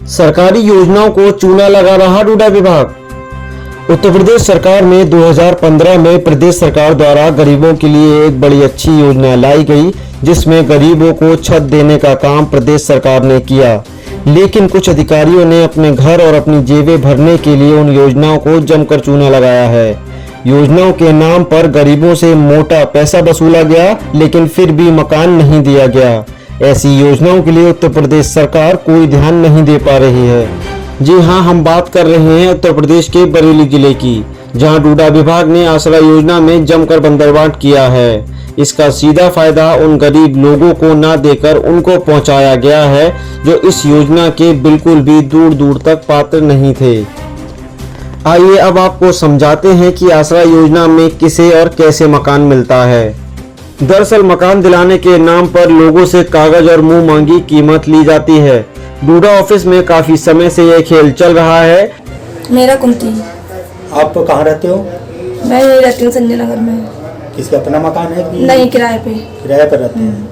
सरकारी योजनाओं को चूना लगा रहा डूडा विभाग। उत्तर प्रदेश सरकार में 2015 में प्रदेश सरकार द्वारा गरीबों के लिए एक बड़ी अच्छी योजना लाई गई, जिसमें गरीबों को छत देने का काम प्रदेश सरकार ने किया। लेकिन कुछ अधिकारियों ने अपने घर और अपनी जेबें भरने के लिए उन योजनाओं को जमकर चूना लगाया है। योजनाओं के नाम पर गरीबों से मोटा पैसा वसूला गया, लेकिन फिर भी मकान नहीं दिया गया। ऐसी योजनाओं के लिए उत्तर प्रदेश सरकार कोई ध्यान नहीं दे पा रही है। जी हां, हम बात कर रहे हैं उत्तर प्रदेश के बरेली जिले की, जहां डूडा विभाग ने आसरा योजना में जमकर बंदरबांट किया है। इसका सीधा फायदा उन गरीब लोगों को न देकर उनको पहुंचाया गया है, जो इस योजना के बिल्कुल भी दूर दूर तक पात्र नहीं थे। आइए अब आपको समझाते हैं कि आसरा योजना में किसे और कैसे मकान मिलता है। दरअसल मकान दिलाने के नाम पर लोगों से कागज और मुंह मांगी कीमत ली जाती है। डूडा ऑफिस में काफी समय से यह खेल चल रहा है। मेरा कुंती। आप कहाँ रहते हो? मैं यही रहती हूँ संजय नगर में। किसका अपना मकान है कि नहीं, किराए पे? किराए पर रहते हैं।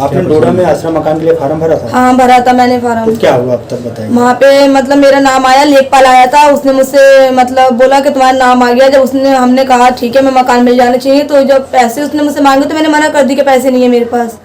आपने डोडा में आश्रम मकान के लिए फार्म भरा था? हाँ, भरा था मैंने फार्म। तो क्या हुआ अब तक बताइए। वहाँ पे मतलब मेरा नाम आया, लेखपाल आया था, उसने मुझसे मतलब बोला कि तुम्हारा नाम आ गया। जब हमने कहा ठीक है, मैं मकान मिल जाना चाहिए, तो जब पैसे उसने मुझसे मांगे तो मैंने मना कर दी कि पैसे नहीं है मेरे पास।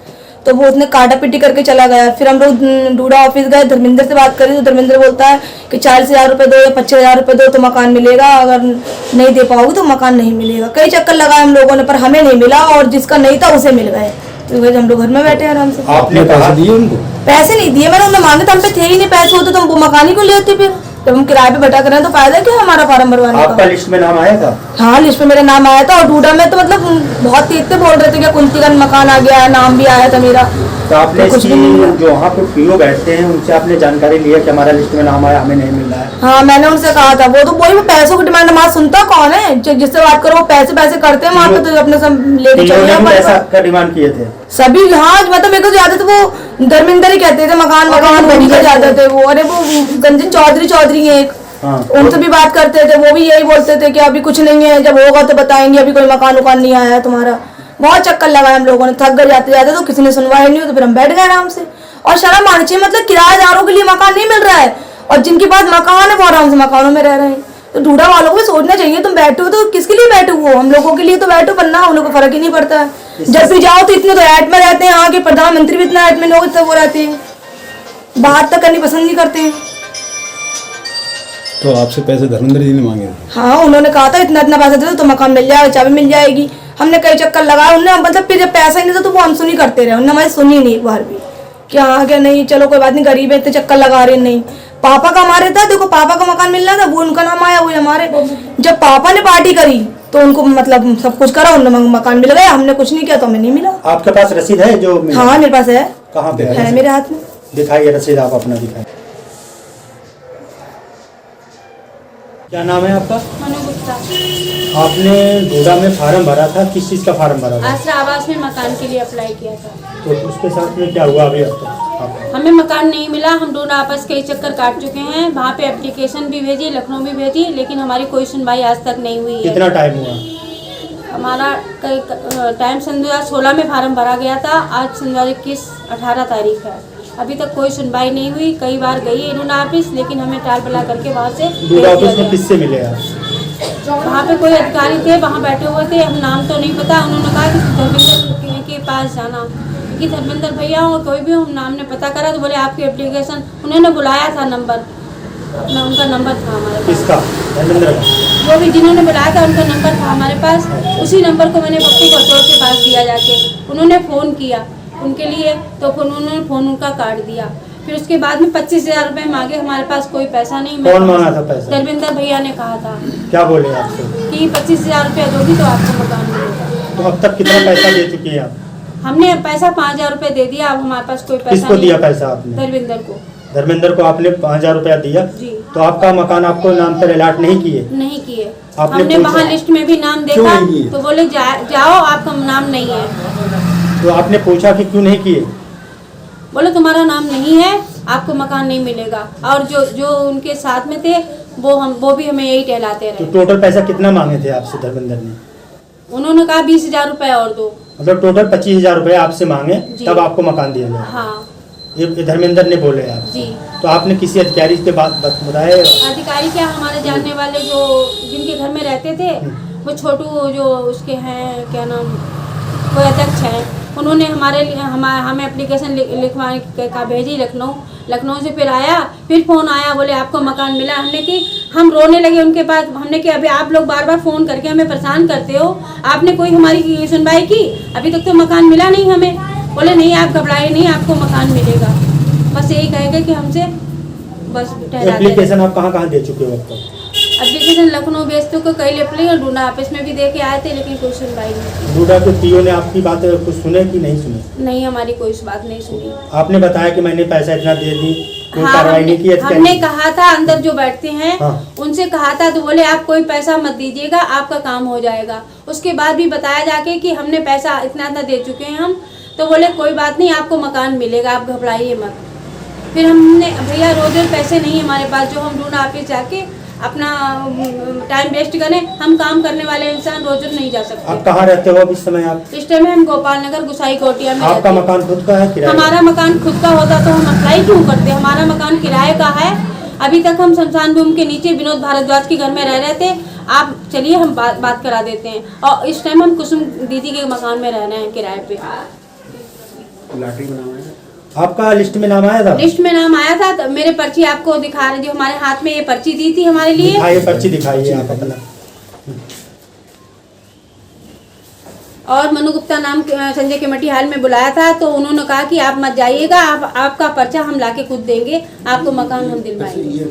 तो वो उसने काटा पिटी करके चला गया। फिर हम लोग डूडा ऑफिस गए, धर्मेंद्र से बात करी तो धर्मेंद्र बोलता है कि 40,000 रुपये दो या 25,000 रुपये दो तो मकान मिलेगा, अगर नहीं दे पाओगे तो मकान नहीं मिलेगा। कई चक्कर लगाए हम लोगों ने, पर हमें नहीं मिला, और जिसका नहीं था उसे मिल गए। तो हम लोग घर में बैठे आराम से। आपने पैसे दिए उनको? पैसे नहीं दिए मैंने, उन्हें मांगे तो हम पे थे ही नहीं पैसे, होते तो हम वो मकान ही को ले आते। फिर जब हम किराए पे बैठा करें तो फायदा क्या हमारा फार्म भरवाने का। आपका लिस्ट में नाम आया था? हाँ, लिस्ट में मेरा नाम आया था। और डूडा में तो मतलब बहुत तेज से बोल रहे थे कि कुंतीगंज मकान आ गया है, नाम भी आया था मेरा। तो आपने तो जो वहाँ पे पीओ बैठते हैं उनसे आपने जानकारी लिया कि हमारा लिस्ट में नाम आया, हमें नहीं मिल रहा है? हाँ, मैंने उनसे कहा था। वो तो वही पैसों की डिमांड, हमारा सुनता कौन है? जिससे बात करो वो पैसे करते हैं वहाँ पे, तो अपने सब लेके चले पैसा का डिमांड किए थे सभी। हाँ, मतलब मेरे को ज्यादा तो वो धर्मेंद्र ही कहते थे, मकान वही का ज्यादा थे वो। अरे वो गंजन चौधरी है एक, उनसे भी बात करते थे। वो भी यही बोलते थे कि अभी कुछ नहीं है, जब होगा तो बताएंगे, अभी कोई मकान नहीं आया है तुम्हारा। बहुत चक्कर लगाए हम लोगों ने, थक गए जाते जाते, तो किसी ने सुनवाई नहीं हुई, तो फिर हम बैठ गए आराम से। और शर्म आनी चाहिए, मतलब किराएदारों के लिए मकान नहीं मिल रहा है, और जिनके पास मकान है वो आराम से मकानों में रह रहे हैं। तो डूडा वालों को भी सोचना चाहिए, तुम बैठो तो किसके लिए बैठो? वो हम लोगों के लिए तो बैठो, वरना हम लोग को फर्क ही नहीं पड़ता है। जब भी जाओ तो इतने तो ऐट में रहते हैं, यहाँ के प्रधानमंत्री भी इतना ऐट में लोग वो रहते हैं, बात तक करनी पसंद नहीं करते हैं। तो आपसे पैसे धर्मेंद्र जी ने मांगे थे? हाँ, उन्होंने कहा था इतना पैसा दे दो तो मकान मिल जाएगा, चाबी मिल जाएगी। हमने कई चक्कर लगाया, उन्होंने मतलब फिर जब पैसा ही नहीं था तो वो हम सुनी करते रहे। उन्होंने हमारी सुनी नहीं एक बार भी कि हाँ क्या नहीं, चलो कोई बात नहीं, गरीब है, इतने चक्कर लगा रहे नहीं। पापा का हमारे था, देखो पापा का मकान मिल रहा था, वो उनका नाम आया, वो हमारे। जब पापा ने पार्टी करी तो उनको मतलब सब कुछ करा, उन्हें मकान मिल गया, हमने कुछ नहीं किया तो हमें नहीं मिला। आपके पास रसीद है जो? हाँ, मेरे पास है। कहाँ पे है? मेरे हाथ में। दिखाइए रसीद, आप अपना दिखाइए। क्या नाम है आपका? मनु गुप्ता। आपने डोडा में फार्म भरा था, किस चीज का फार्म भरा था? आसरा आवास में मकान के लिए अप्लाई किया था। तो उसके साथ में क्या हुआ अभी अब तक? हमें मकान नहीं मिला, हम दोनों आपस कई चक्कर काट चुके हैं, वहाँ पे एप्लीकेशन भी भेजी, लखनऊ भी भेजी, लेकिन हमारी कोई सुनवाई आज तक नहीं हुई है। कितना टाइम हुआ? हमारा टाइम सन 2016 में फार्म भरा गया था, आज सन 18 तारीख है, अभी तक कोई सुनवाई नहीं हुई। कई बार गई इन्होंने ऑफिस, लेकिन हमें टाल बला करके वहाँ से ऑफिस में किससे मिले आप? वहाँ पे कोई अधिकारी थे, वहाँ बैठे हुए थे, हम नाम तो नहीं पता। उन्होंने कहा कि धर्मेंद्र के पास जाना, कि धर्मेंद्र भैया और कोई भी, हम नाम ने पता करा तो बोले आपकी एप्लीकेशन, उन्होंने बुलाया था नंबर अपना, उनका नंबर था हमारे पास। किसका? धर्मेंद्र का? जो भी जिन्होंने बुलाया था उनका नंबर था हमारे पास। उसी नंबर को मैंने पप्पू कचौड़ के पास दिया जाके, उन्होंने फ़ोन किया उनके लिए, तो फिर उन्होंने फ़ोन उनका काट दिया। फिर उसके बाद में 25,000 रुपये मांगे, हमारे पास कोई पैसा नहीं। कौन मांगा था पैसा? धर्मेंद्र भैया ने कहा था। क्या बोले आपसे? कि 25,000 रुपया दोगी तो आपको मकान मिलेगा। तो अब तक कितना पैसा दे चुकी है आप? हमने पैसा 5,000 रुपये दे दिया, अब हमारे पास कोई पैसा किसको नहीं। दिया पैसा आपने? धर्मेंद्र को। धर्मेंद्र को आपने 5,000 रुपया दिया? जी। तो आपका मकान आपको नाम पर अलॉट नहीं किए? नहीं किए। आपने हमने वहाँ लिस्ट में भी नाम देखा तो बोले जाओ आपका नाम नहीं है। तो आपने पूछा कि क्यों नहीं किए? बोले तुम्हारा नाम नहीं है, आपको मकान नहीं मिलेगा। और जो उनके साथ में थे वो भी हमें यही टहलाते रहे। तो टोटल पैसा कितना मांगे थे आपसे धर्मेंद्र ने? उन्होंने कहा 20,000 रुपये और दो। मतलब टोटल 25,000 रुपये आपसे मांगे, तब आपको मकान दिया गया? हाँ। ये धर्मेंद्र ने बोले आप? जी। तो आपने किसी अधिकारी से बात बताया? अधिकारी क्या, हमारे जानने वाले जो जिनके घर में रहते थे, वो छोटू जो उसके हैं, क्या नाम, वो अध्यक्ष हैं, उन्होंने हमें एप्लीकेशन लिखवा का भेजी लखनऊ से। फिर आया, फिर फ़ोन आया, बोले आपको मकान मिला। हमने कि हम रोने लगे उनके पास। हमने कि अभी आप लोग बार बार फ़ोन करके हमें परेशान करते हो, आपने कोई हमारी सुनवाई की? अभी तक तो मकान मिला नहीं हमें। बोले नहीं, आप घबराइए नहीं, आपको मकान मिलेगा। बस यही कहेगा कि हमसे बस एप्लीकेशन आप कहाँ दे चुके हो अब तक? एप्लीकेशन लखनऊ बेचते को कई एप्लीकेशन डूडा ऑफिस में भी दे के आए थे, लेकिन कोई सुनवाई नहीं। डूडा के पीओ ने आपकी बात कुछ सुने कि नहीं सुने? नहीं, हमारी कोई बात नहीं सुनी। आपने बताया कि मैंने पैसा इतना दे दी, कोई हाँ, कार्रवाई नहीं की? हमने कहा था, अंदर जो बैठते हैं हाँ। उनसे कहा था, तो बोले आप कोई पैसा मत दीजिएगा, आपका काम हो जाएगा। उसके बाद भी बताया जाके कि हमने पैसा इतना दे चुके हैं हम, तो बोले कोई बात नहीं, आपको मकान मिलेगा, आप घबराइए मत। फिर हमने, भैया रोज पैसे नहीं हमारे पास जो हम ढूंढा ऑफिस जाके अपना टाइम वेस्ट करें। हम काम करने वाले इंसान रोज नहीं जा सकते। आप कहाँ रहते हो अब इस समय? आप इस टाइम हम गोपाल नगर गुसाई कोटिया में। आपका मकान खुद का है किराए? हमारा मकान खुद का होता तो हम अप्लाई क्यों करते? हमारा मकान किराए का है। अभी तक हम शमशान भूमि के नीचे विनोद भारद्वाज के घर में रह रहे थे। आप चलिए हम बात करा देते हैं। और इस टाइम हम कुसुम दीदी के मकान में रह रहे हैं किराए पे। लॉटरी बना है आपका लिस्ट में नाम आया था? लिस्ट में नाम आया था। तो मेरे पर्ची आपको दिखा रहे, जो हमारे हाथ में ये पर्ची दी थी हमारे लिए। दिखाइए, पर्ची दिखाइए आप अपना। और मनु गुप्ता नाम संजय कमेटी हाल में बुलाया था, तो उन्होंने कहा कि आप मत जाइएगा, आपका पर्चा हम लाके खुद देंगे, आपको मकान हम दिलवाएंगे।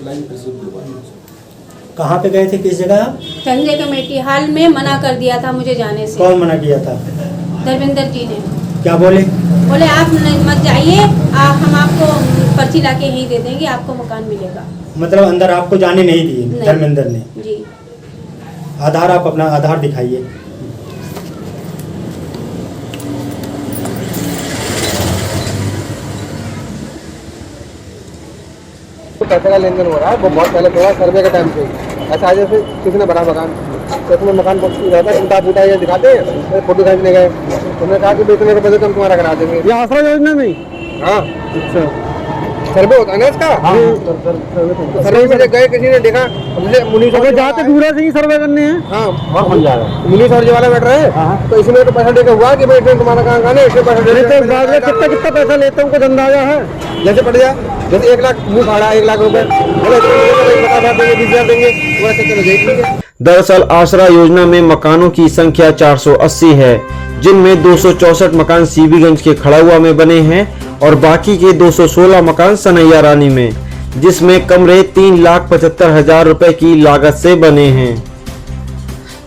कहाँ पे गए थे, किस जगह? संजय कमेटी हाल में मना कर दिया था मुझे जाने से। कौन मना किया था? धर्मेंद्र जी ने। क्या बोले? बोले आप मत जाइए, हम आपको पर्ची लाके यहीं दे देंगे, आपको मकान मिलेगा। मतलब अंदर आपको जाने नहीं दिए धर्मेंद्र ने? जी। आधार, आप अपना आधार दिखाइए। पैसे का लेन देन हो रहा है, वो बहुत पहले थोड़ा सर्वे के टाइम पे ऐसा आज जैसे किसी ने बड़ा मकान, तो उसमें मकान रहता है, टूटा फूटा ये दिखाते हैं, फोटो खींचने गए, उन्होंने कहा कि इतने रुपये से हम तुम्हारा करा देंगे। ये आसरा योजना में? हाँ, अच्छा सर्वे होता है ना इसका? हाँ, सर्वे में गए, किसी ने देखा, मुनीष जाते दूरा से ही सर्वे करने हैं। हाँ, और बन जा रहा है, मुनीष और वाला बैठ रहे हैं, तो इसमें तो पैसा देकर हुआ कि भाई तुम्हारा कहाँ खाना है, इसमें पैसा दे। कितना पैसा लेते हैं, उनको अंदाजा है? जैसे पड़ जाए, जैसे 1 लाख मुँह फाड़ा, 1 लाख रुपए देंगे। दरअसल आसरा योजना में मकानों की संख्या 480 है, जिनमें 264 मकान सीबीगंज के खड़ाहुआ में बने हैं और बाकी के 216 मकान सनैया रानी में, जिसमें कमरे 3,75,000 रुपए की लागत से बने हैं,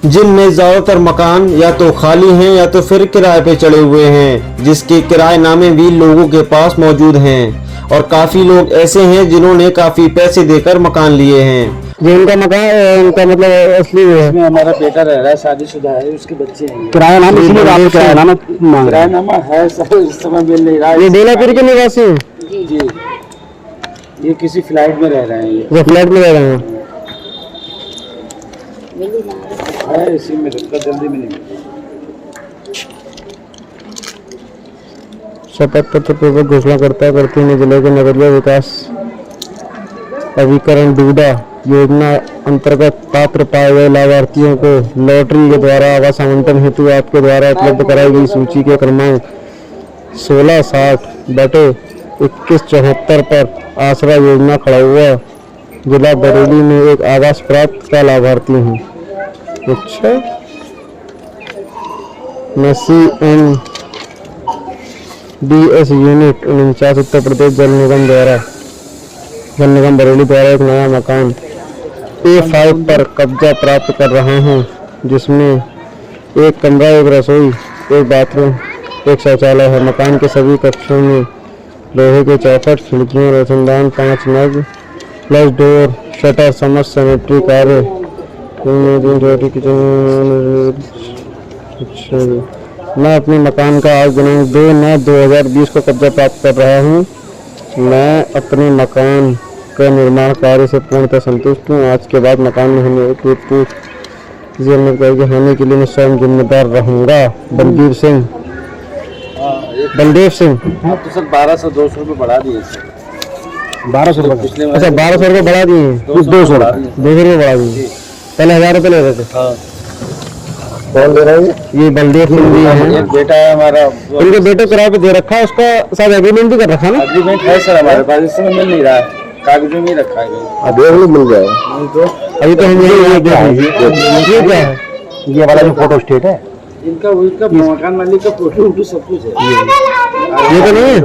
जिनमें ज्यादातर मकान या तो खाली हैं या तो फिर किराए पे चढ़े हुए हैं, जिसके किराएनामे भी लोगों के पास मौजूद हैं। और काफी लोग ऐसे हैं जिन्होंने काफी पैसे देकर मकान लिए हैं। जिनका मकान, उनका मतलब असली है। इसमें हमारा बेटा रह रहा है, शादीशुदा है, उसके बच्चे हैं। किरायानामा किरायानामा है सर, इस समय मिल नहीं रहा है। ये बेलापुर के निवासी हैं? जी, ये किसी फ्लैट में रह रहे हैं। ये फ्लैट में रह रहे हैं? है इसी में रखकर जल्दी में नहीं। शपथ पत्र पूर्वक घोषणा करता करती हुई जिले के नगरीय विकास अभिकरण डूडा योजना अंतर्गत पात्र पाए गए लाभार्थियों को लॉटरी के द्वारा आवास आवंटन हेतु आपके द्वारा उपलब्ध कराई गई सूची के क्रमांक 1660/2174 पर आसरा योजना खड़ाहुआ जिला बरेली में एक आवास प्राप्त का लाभार्थी हूँ। अच्छा, मैं CNDS यूनिट 49 उत्तर प्रदेश जल निगम बरेली द्वारा एक नया मकान A5 पर कब्जा प्राप्त कर रहा हूँ, जिसमें एक कमरा, एक रसोई, एक बाथरूम, एक शौचालय है। मकान के सभी कक्षों में लोहे के चौखट, खिड़कियाँ, रोशनदान, 5 नग, फ्लश डोर, शटर, समस्त सैनिटरी कार्य। मैं अपने मकान का आज दिनांक 2/9/2020 को कब्जा प्राप्त कर रहा हूँ। मैं अपने मकान का निर्माण कार्य से पूर्णतः संतुष्ट हूँ। आज के बाद मकान में होने की हानि के लिए मैं स्वयं जिम्मेदार रहूँगा। बलबीर सिंह। एक बलदेव सिंह। हाँ तो सर 1200-200 रुपये बढ़ा दिए सर। 1200 रुपये? पिछले अच्छा 1200 रुपये बढ़ा दिए, 200 रुपये बढ़ा दिए। पहले 1000 रुपये ले रहे थे। हाँ। कौन दे रहा है? ये बलदेव सिंह जी हैं। एक बेटा है हमारा, उनके बेटे किराए पे दे रखा है, उसका शायद एग्रीमेंट भी कर रखा है ना? एग्रीमेंट है सर हमारे पास, इस समय मिल नहीं रहा है, कागज में नहीं रखा है। देख लो मिल जाएगा। अभी तो हम ये क्या है, ये वाला जो फोटो स्टेट है इनका मकान मालिक का फोटो सब कुछ है। ये तो नहीं है।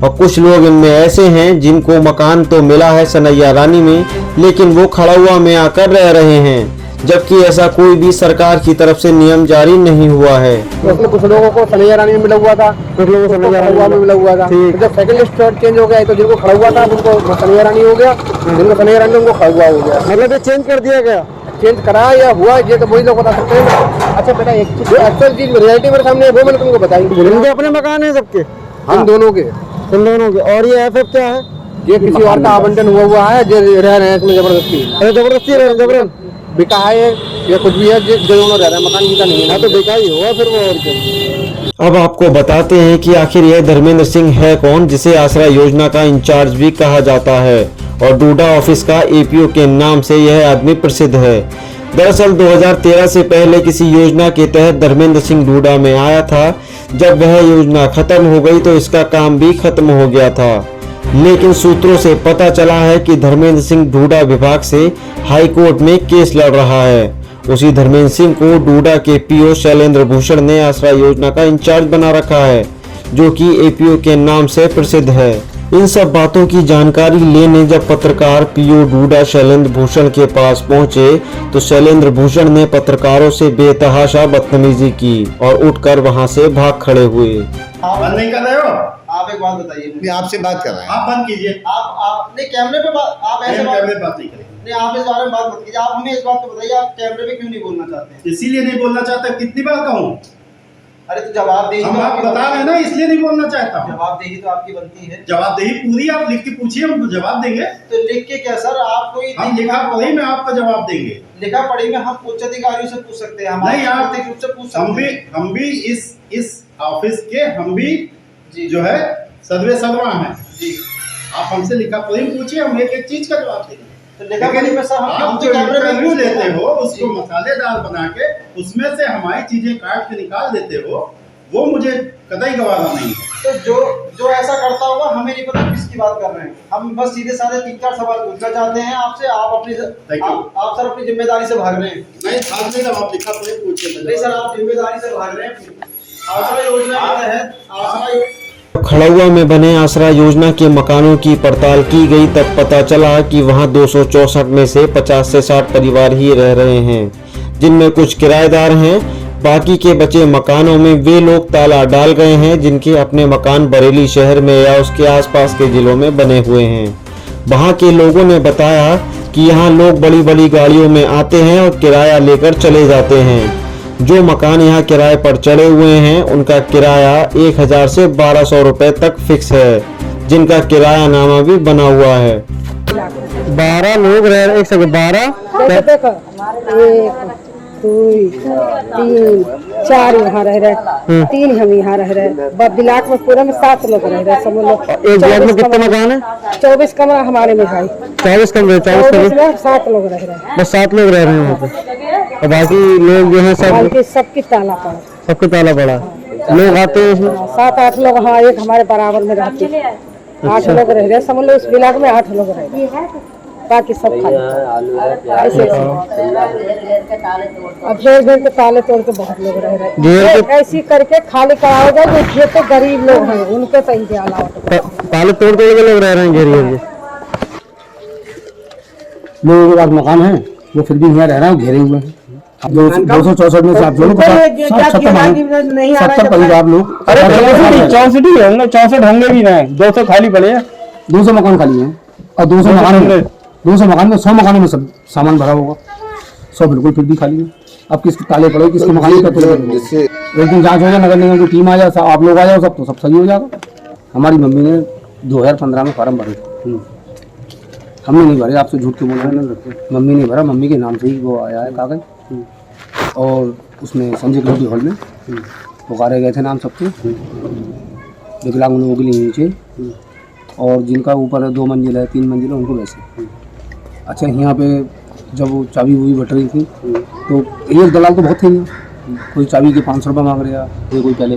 और कुछ लोग इनमें ऐसे हैं जिनको मकान तो मिला है सनैया रानी में, लेकिन वो खड़ाउआ में आकर रह रहे हैं, जबकि ऐसा कोई भी सरकार की तरफ से नियम जारी नहीं हुआ है। कुछ लोगों को सनैया रानी में मिला हुआ था, कुछ लोगों को सनैया रानी में मिला हुआ था। जब सेकंड लिस्ट चेंज हो गया तो जिनको खड़ाउआ था उनको सनैया रानी हो गया, जिनको सनैया रानी उनको खड़ाउआ हो गया। मतलब ये चेंज कर दिया गया? चेंज करा या हुआ ये तो वही लोग बता सकते हैं। अच्छा बेटा एक चीज एक्चुअल चीज रियलिटी मेरे सामने है, वो मैंने तुमको बताई। इनके अपने मकान है सबके? इन दोनों के। इन दोनों के। और ये एफएफ क्या है? ये किसी और का आवंटन हुआ है जो रह रहे हैं इसमें जबरदस्ती। अरे जबरदस्ती रह रहे हैं? बिका है ये कुछ भी है जो दोनों रह रहे हैं, मकान बिका नहीं है। हाँ तो बेकार ही होगा फिर वो। और क्या? अब आपको बताते हैं कि आखिर यह धर्मेंद्र सिंह है कौन, जिसे आसरा योजना का इंचार्ज भी कहा जाता है और डूडा ऑफिस का एपीओ के नाम से यह आदमी प्रसिद्ध है। दरअसल 2013 से पहले किसी योजना के तहत धर्मेंद्र सिंह डूडा में आया था। जब वह योजना खत्म हो गई तो इसका काम भी खत्म हो गया था, लेकिन सूत्रों से पता चला है कि धर्मेंद्र सिंह डूडा विभाग से हाई कोर्ट में केस लड़ रहा है। उसी धर्मेंद्र सिंह को डूडा के पीओ शैलेंद्र भूषण ने आसरा योजना का इंचार्ज बना रखा है, जो कि एपीओ के नाम से प्रसिद्ध है। इन सब बातों की जानकारी लेने जब पत्रकार पीओ डूडा शैलेंद्र भूषण के पास पहुंचे तो शैलेंद्र भूषण ने पत्रकारों से बेतहाशा बदतमीजी की और उठकर वहां से भाग खड़े हुए। आप बंद नहीं कर रहे हो? आप एक बात बताइए। नहीं, आपसे बात कर रहे हैं। आप बंद कीजिए। आप नहीं कैमरे पे बात, आप ऐसे कैमरे पे बात नहीं करेंगे। नहीं आप इस बारे में बात मत कीजिए। आप हमें इस बात को बताइए, आप कैमरे पे क्यों नहीं बोलना चाहते? इसीलिए नहीं बोलना चाहता। कितनी बार कहूं? अरे तो जवाबदेही हम आप बता रहे हैं ना, इसलिए नहीं बोलना चाहता हूं। जवाबदेही तो आपकी बनती है। जवाबदेही पूरी आप लिख के पूछिए, हम जवाब देंगे। तो लिख के क्या सर, आप कोई हम लिखा पढ़ी में आपका जवाब देंगे। लिखा पढ़ी में हम उच्च अधिकारियों से पूछ सकते हैं। नहीं आप रूप से पूछ सकते हैं। हम भी इस ऑफिस के हम भी जो है सर्वे सर्वा हैं जी। आप हमसे लिखा पढ़ी में पूछिए, हम एक एक चीज का जवाब देंगे। तो लिखा पढ़ी में सर आप जो इंटरव्यू लेते हो उसको मसालेदार बना के उसमें से हमारी चीजें काट के निकाल देते हो, वो मुझे कतई गवारा नहीं है। तो जो ऐसा करता होगा हमें नहीं पता किसकी बात कर रहे हैं। हम बस सीधे साधे 3-4 सवाल पूछना चाहते हैं आपसे। आप सर अपनी जिम्मेदारी से भाग रहे हैं। नहीं भागने का आप लिखा पढ़ी पूछिए। नहीं सर आप जिम्मेदारी से भाग रहे हैं। आसरा योजना के तहत खड़ाउआ में बने आसरा योजना के मकानों की पड़ताल की गई, तब पता चला कि वहां 264 में से 50 से 60 परिवार ही रह रहे हैं, जिनमें कुछ किराएदार हैं। बाकी के बचे मकानों में वे लोग ताला डाल गए हैं जिनके अपने मकान बरेली शहर में या उसके आसपास के जिलों में बने हुए हैं। वहां के लोगों ने बताया कि यहां लोग बड़ी बड़ी गाड़ियों में आते हैं और किराया लेकर चले जाते हैं। जो मकान यहां किराए पर चढ़े हुए हैं उनका किराया 1000 से 1200 रुपए तक फिक्स है, जिनका किराया नामा भी बना हुआ है। 12 लोग रह रहे, एक सेकंड, 12 2 3 4 यहाँ रह रहे, 3 हम यहाँ रह रहे। ब्लॉक में पूरे में 7 लोग रह रहे। सब लोग एक ब्लॉक में कितने मकान है? 24 कमरा हमारे में भाई। 24 कमरे, 24 कमरे, 7 लोग रह रहे। बस 7 लोग रह रहे हैं वहाँ पे। और बाकी लोग जो है सबकी ताला पड़ा, सबके ताला पड़ा। लोग आते हैं इसमें 7-8 लोग। हाँ एक हमारे बराबर में रहते, 8 लोग रह रहे। समझ लो इस ब्लॉक में 8 लोग रह रहे, बाकी सब खाली। ऐसे अब घेर के ताले तोड़ के बहुत लोग रह रहे। ऐसी करके खाली कराओगे जो खेते गरीब लोग हैं उनके सही के अलावा ताले तोड़ के लोग रह रहे हैं घेर घेर के। लोगों के पास मकान है वो फिर भी यहाँ रह रहे हैं, घेरे हुए हैं। 264 में से आप लोग 70 परिवार लोग। अरे 64 होंगे, 64 होंगे भी नहीं, 200 खाली पड़े हैं। 200 मकान खाली हैं और 200 मकान में 100 मकानों में सब सामान भरा होगा, 100 बिल्कुल फिर भी खाली है। अब किसके ताले पड़े, किसके मकान पे जिससे एक दिन जांच हो जाए, नगर निगम की टीम आ जाए, आप लोग आ जाओ, सब तो सब सही हो जाएगा। हमारी मम्मी ने 2015 में फार्म भरे, हमने नहीं भरे, आपसे झूठ के बोलना नहीं, मम्मी ने भरा, मम्मी के नाम से ही वो आया है कागज। और उसमें संजय कमेटी हॉल में पुकारे गए थे नाम सबके, विकलांग लोगों के लिए नीचे, और जिनका ऊपर 2 मंजिल है 3 मंजिल है उनको वैसे। अच्छा, यहाँ पे जब वो चाबी वही बट रही थी तो एक दलाल तो बहुत थे, कोई चाबी के 500 रुपये मांग रहा है, कोई पहले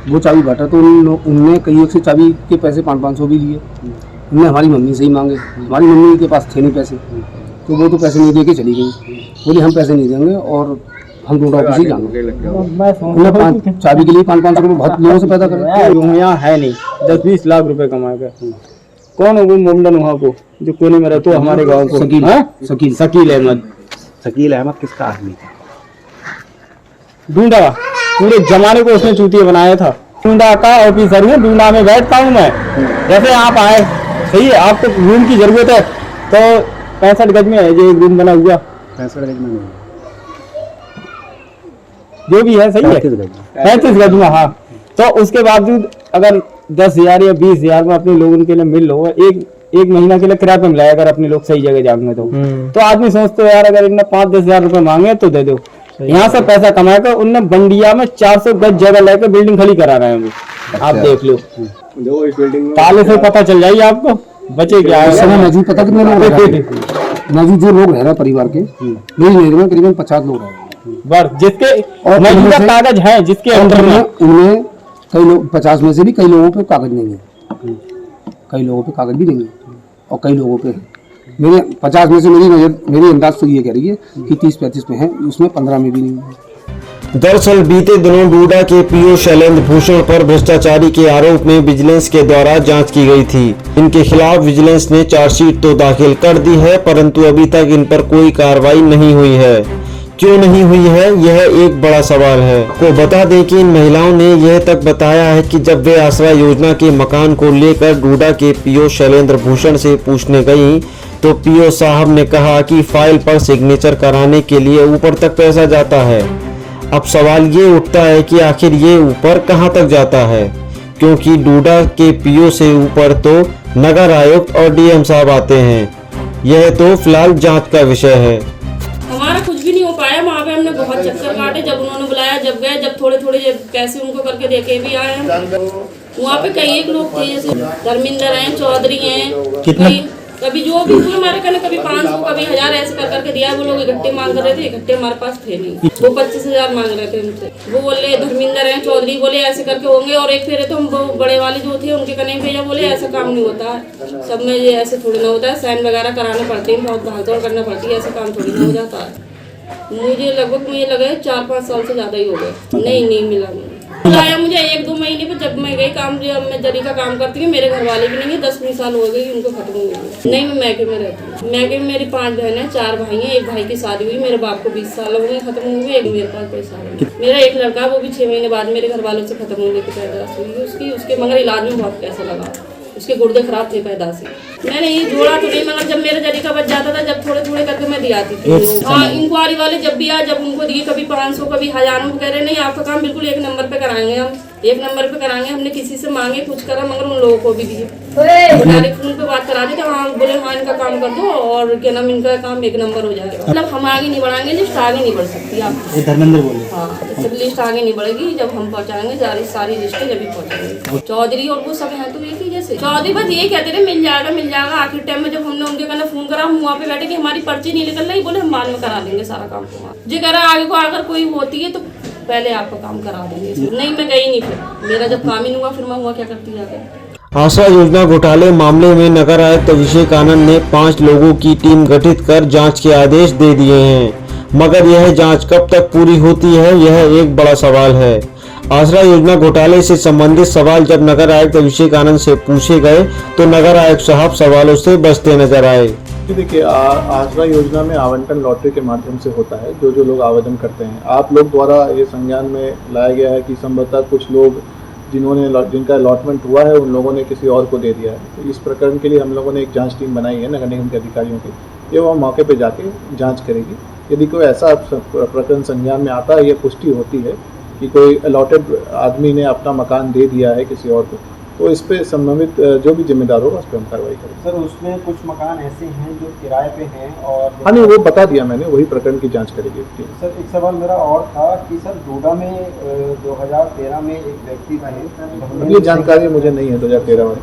वो चाबी बटा तो उनने कई एक से चाबी के पैसे 500-500 भी लिए। उनने हमारी मम्मी से ही मांगे, हमारी मम्मी के पास थे नहीं पैसे, तो वो तो पैसे नहीं दे के चली गई, बोली हम पैसे नहीं देंगे और हम डोडा ऑफिस ही जाएंगे। उन्हें चाबी के लिए 500-500 रुपये बहुत लोगों से पैदा करें। यहाँ है नहीं, 10-20 लाख रुपए कमा कर कौन हो मोमडन वहाँ को जो कोने में रहते हो हमारे गाँव को? शकील अहमद। शकील अहमद किसका आदमी था? डूंडा, पूरे जमाने को उसने चूतिया बनाया था। डूंडा का ऑफिसर हूँ, डूंडा में बैठता हूँ मैं। जैसे आप आए, सही है, आपको रूम की जरूरत है तो 65 गज में है जो एक रूम बना हुआ, 65 गज में नहीं, जो भी है सही है 35 गज में। हाँ, तो उसके बावजूद अगर 10,000 या 20,000 में अपने लोगों के लिए मिल लो, एक महीना के लिए किराए पे मिलाया अगर अपने लोग सही जगह जाएंगे तो आदमी सोचते हो यार अगर इनने 5-10 हज़ार रुपए मांगे तो दे दो। यहाँ से पैसा कमा कर उनने बंडिया में 400 गज जगह लेकर बिल्डिंग खड़ी करा रहे हैं। आप देख लो, ताले से पता चल जाइए आपको बचे क्या है। मौजूद पता कितने लोग मौजूद जो लोग रह रहे हैं परिवार के, मेरी नजर में करीबन 50 लोग रह रहे हैं, जिसके मौजूदा कागज है, जिसके अंदर में उनमें कई लोग 50 में से भी कई लोगों पे कागज नहीं है, कई लोगों पे कागज भी नहीं है और कई लोगों पे मेरे 50 में से मेरी अंदाज तो ये कह रही है कि 30-35 में है, उसमें 15 में भी नहीं है। दरअसल बीते दिनों डूडा के पीओ शैलेंद्र भूषण पर भ्रष्टाचारी के आरोप में विजिलेंस के द्वारा जांच की गई थी। इनके खिलाफ विजिलेंस ने चार्जशीट तो दाखिल कर दी है, परंतु अभी तक इन पर कोई कार्रवाई नहीं हुई है। क्यों नहीं हुई है, यह एक बड़ा सवाल है। को बता दें कि इन महिलाओं ने यह तक बताया है कि जब वे आसरा योजना के मकान को लेकर डूडा के पीओ शैलेंद्र भूषण से पूछने गई तो पीओ साहब ने कहा कि फाइल पर सिग्नेचर कराने के लिए ऊपर तक पैसा जाता है। अब सवाल ये उठता है कि आखिर ये ऊपर कहां तक जाता है, क्योंकि डूडा के पीओ से ऊपर तो नगर आयुक्त और डीएम साहब आते हैं। यह तो फिलहाल जांच का विषय है। हमारा कुछ भी नहीं हो पाया, वहाँ पे हमने बहुत चक्कर काटे, जब उन्होंने बुलाया, जब गए, जब थोड़े पैसे उनको करके देके भी आए हैं। वहाँ पे कई एक लोग थे, जैसे धर्मिंदर हैं, चौधरी हैं, कभी जो भी हुए हमारे कहने, कभी 500 कभी 1000 ऐसे कर करके दिया। वो लोग इकट्ठे मांग रहे थे, इकट्ठे हमारे पास थे नहीं, वो 25,000 मांग रहे थे हमसे। वो बोले धर्मिंदर हैं, चौधरी बोले ऐसे करके होंगे, और एक फेरे तो हम वो बड़े वाले जो थे उनके कने भेजा, बोले ऐसा काम नहीं होता है, सब में ये ऐसे थोड़ी ना होता है, साइन वगैरह कराने पड़ते हैं, बहुत भागदौड़ करना पड़ती है, ऐसा काम थोड़ी ना हो जाता है। मुझे लगभग मुझे लगे 4-5 साल से ज़्यादा ही हो गए, नहीं मिला बुलाया मुझे 1-2 महीने पे, जब मैं गई काम, जब मैं जरी का काम करती हूँ, मेरे घर वाले भी नहीं है, 10-20 साल हो गए उनको खत्म हो गई। नहीं, मैं मैके में रहती हूँ। मैके में मेरी 5 बहन है, 4 भाई हैं, एक भाई की शादी हुई, मेरे बाप को 20 साल हो गए खत्म हो गए, एक मेरे पास कोई साल। मेरा एक लड़का, वो भी 6 महीने बाद मेरे घर वालों से खत्म होने की पैदाश हुई उसके, मगर इलाज में बहुत पैसा लगा, उसके गुर्दे खराब थे पैदाशी। मैंने ये जोड़ा तो नहीं, मगर जब मेरा जरी का बच जाता था, जब थोड़े करके मैं दियाती थी। हाँ, इंक्वायरी वाले जब भी आए, जब उनको दिए, कभी 500 कभी 1000, वो कह रहे नहीं आपका काम बिल्कुल 1 नंबर पे कराएंगे, हम 1 नंबर पे कराएंगे। हमने किसी से मांगे कुछ करा, मगर उन लोगों को भी दिए, डायरेक्ट फोन पे बात करा दी थे। हाँ बोले हाँ इनका काम कर दो और क्या नाम, इनका काम 1 नंबर हो जाएगा। मतलब हम आगे नहीं बढ़ाएंगे, लिस्ट आगे नहीं बढ़ सकती आप, धर्मेंद्र बोले। हाँ, जब लिस्ट आगे नहीं बढ़ेगी, जब हम पहुँचाएंगे सारी लिस्टें जब भी पहुँचाएंगे। चौधरी और वो सब हैं तो एक ही जैसे। चौधरी बस ये कहते थे मिल जाएगा। आखिर टाइम में जब हमने उनके कहना फोन करा, हम वहाँ पे बैठे कि हमारी पर्ची नहीं निकल रही, बोले हम बाद में करा देंगे सारा काम। जी करा आगे को अगर कोई होती है तो पहले आपका काम करा देंगे। नहीं, मैं गई नहीं, फिर मेरा जब काम ही नहीं हुआ, फिर मैं हुआ क्या करती जाकर। आसरा योजना घोटाले मामले में नगर आयुक्त अभिषेक आनंद ने 5 लोगों की टीम गठित कर जांच के आदेश दे दिए हैं, मगर यह जांच कब तक पूरी होती है, यह एक बड़ा सवाल है। आसरा योजना घोटाले से संबंधित सवाल जब नगर आयुक्त अभिषेक आनंद से पूछे गए तो नगर आयुक्त साहब सवालों से बचते नजर आए। देखिए, आसरा योजना में आवंटन लॉटरी के माध्यम से होता है। जो लोग आवेदन करते हैं, आप लोग द्वारा ये संज्ञान में लाया गया है कि संभवतः कुछ लोग जिनका अलॉटमेंट हुआ है उन लोगों ने किसी और को दे दिया है। तो इस प्रकरण के लिए हम लोगों ने एक जांच टीम बनाई है नगर निगम के अधिकारियों की, ये वो मौके पे जाके जांच करेगी। यदि कोई ऐसा प्रकरण संज्ञान में आता है, ये पुष्टि होती है कि कोई अलॉटेड आदमी ने अपना मकान दे दिया है किसी और को, तो इस पे संबंधित जो भी जिम्मेदार होगा उस पर हम कार्रवाई करेंगे। सर उसमें कुछ मकान ऐसे हैं जो किराए पे हैं और हाँ नहीं, वो बता दिया मैंने, वही प्रकरण की जांच करेगी टीम। सर एक सवाल मेरा और था कि सर डोडा में 2013 में एक व्यक्ति थे, ये जानकारी मुझे नहीं है 2013 में।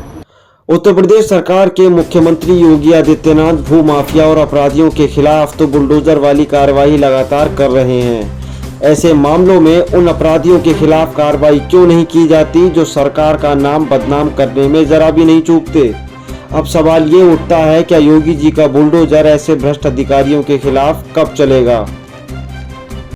उत्तर प्रदेश सरकार के मुख्यमंत्री योगी आदित्यनाथ भू माफिया और अपराधियों के खिलाफ तो बुलडोजर वाली कार्रवाई लगातार कर रहे हैं। ऐसे मामलों में उन अपराधियों के खिलाफ कार्रवाई क्यों नहीं की जाती जो सरकार का नाम बदनाम करने में जरा भी नहीं चूकते। अब सवाल ये उठता है, क्या योगी जी का बुलडोजर ऐसे भ्रष्ट अधिकारियों के खिलाफ कब चलेगा।